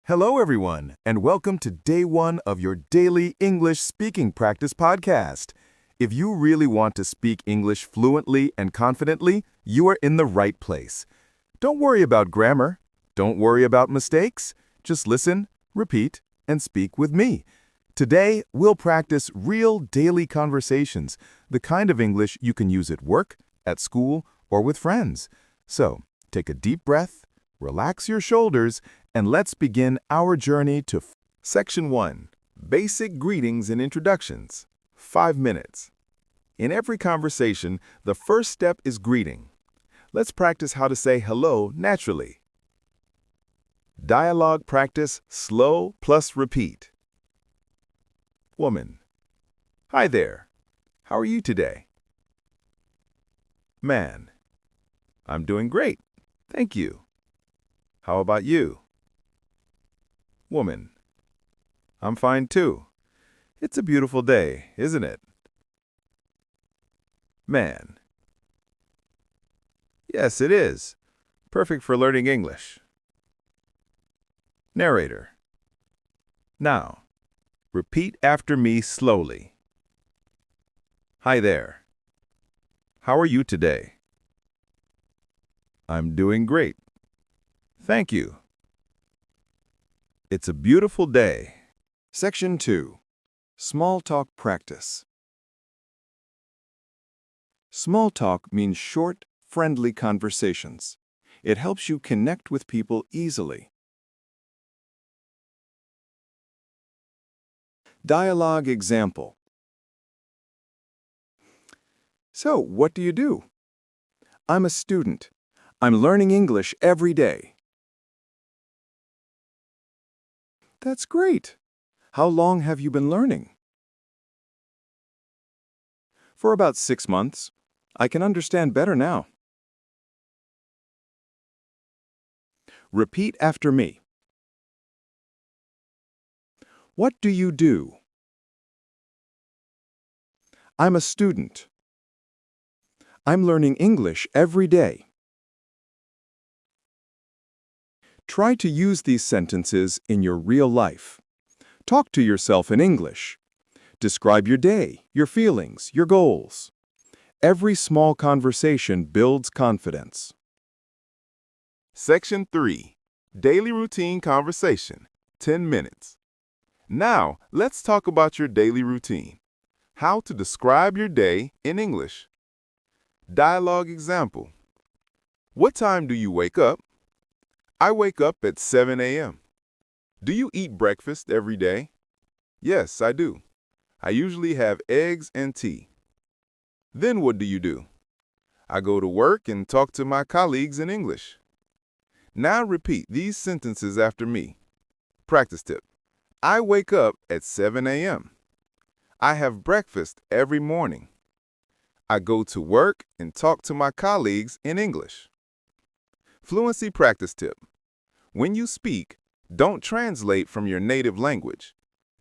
Hello, everyone, and welcome to day one of your daily English speaking practice podcast. If you really want to speak English fluently and confidently, you are in the right place. Don't worry about grammar. Don't worry about mistakes. Just listen, repeat, and speak with me. Today, we'll practice real daily conversations, the kind of English you can use at work, at school, or with friends. So, take a deep breath, relax your shoulders, and let's begin our journey to Section 1, Basic Greetings and Introductions. 5 minutes. In every conversation, the first step is greeting. Let's practice how to say hello naturally. Dialogue practice slow plus repeat. Woman. Hi there. How are you today? Man. I'm doing great. Thank you. How about you? Woman. I'm fine too. It's a beautiful day, isn't it? Man. Yes, it is. Perfect for learning English. Narrator. Now, repeat after me slowly. Hi there. How are you today? I'm doing great. Thank you. It's a beautiful day. Section 2. Small talk practice. Small talk means short, friendly conversations. It helps you connect with people easily. Dialogue example. So, what do you do? I'm a student. I'm learning English every day. That's great. How long have you been learning? For about 6 months. I can understand better now. Repeat after me. What do you do? I'm a student. I'm learning English every day. Try to use these sentences in your real life. Talk to yourself in English. Describe your day, your feelings, your goals. Every small conversation builds confidence. Section 3. Daily Routine Conversation. 10 minutes. Now, let's talk about your daily routine. How to describe your day in English. Dialogue example. What time do you wake up? I wake up at 7 a.m. Do you eat breakfast every day? Yes, I do. I usually have eggs and tea. Then what do you do? I go to work and talk to my colleagues in English. Now repeat these sentences after me. Practice tip. I wake up at 7 a.m. I have breakfast every morning. I go to work and talk to my colleagues in English. Fluency practice tip. When you speak, don't translate from your native language.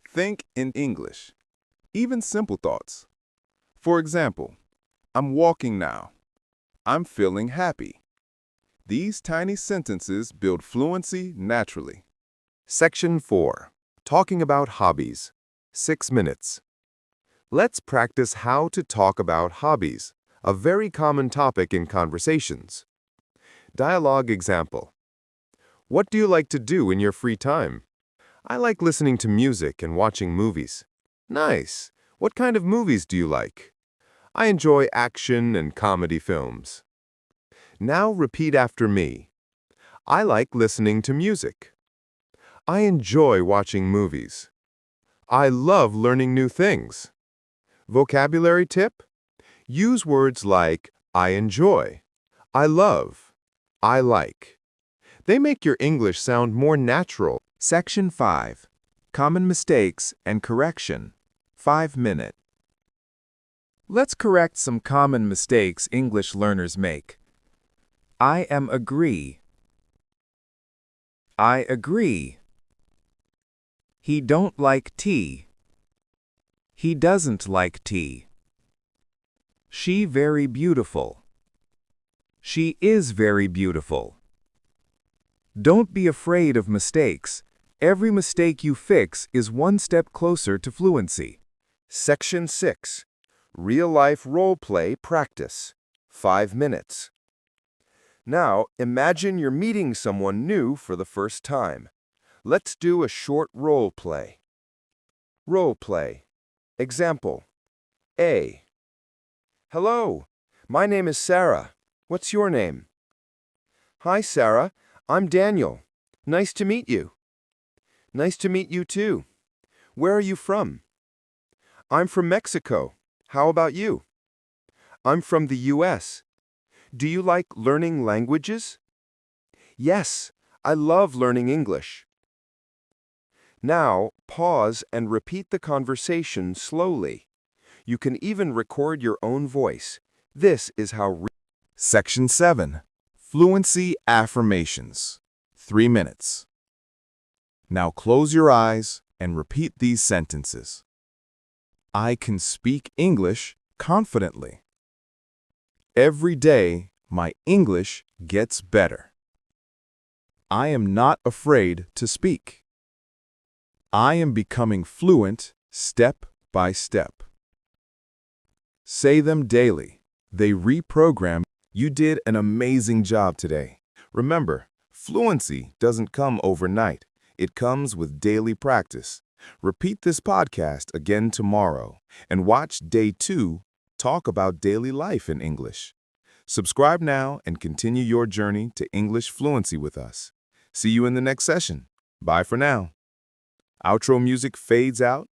Think in English. Even simple thoughts. For example, I'm walking now. I'm feeling happy. These tiny sentences build fluency naturally. Section 4. Talking about hobbies. 6 minutes. Let's practice how to talk about hobbies, a very common topic in conversations. Dialogue example. What do you like to do in your free time? I like listening to music and watching movies. Nice. What kind of movies do you like? I enjoy action and comedy films. Now repeat after me. I like listening to music. I enjoy watching movies. I love learning new things. Vocabulary tip? Use words like I enjoy, I love, I like. They make your English sound more natural. Section 5. Common mistakes and correction. 5 minutes. Let's correct some common mistakes English learners make. I am agree. I agree. He don't like tea. He doesn't like tea. She very beautiful. She is very beautiful. Don't be afraid of mistakes. Every mistake you fix is one step closer to fluency. Section 6. Real-life role-play practice. 5 minutes. Now, imagine you're meeting someone new for the first time. Let's do a short role play. Role play. Example. A. Hello, my name is Sarah. What's your name? Hi, Sarah. I'm Daniel. Nice to meet you. Nice to meet you too. Where are you from? I'm from Mexico. How about you? I'm from the U.S. Do you like learning languages? Yes, I love learning English. Now, pause and repeat the conversation slowly. You can even record your own voice. This is how... Section 7. Fluency Affirmations. 3 minutes. Now close your eyes and repeat these sentences. I can speak English confidently. Every day, my English gets better. I am not afraid to speak. I am becoming fluent step by step. Say them daily. They reprogram. You did an amazing job today. Remember, fluency doesn't come overnight. It comes with daily practice. Repeat this podcast again tomorrow and watch Day 2 talk about daily life in English. Subscribe now and continue your journey to English fluency with us. See you in the next session. Bye for now. Outro music fades out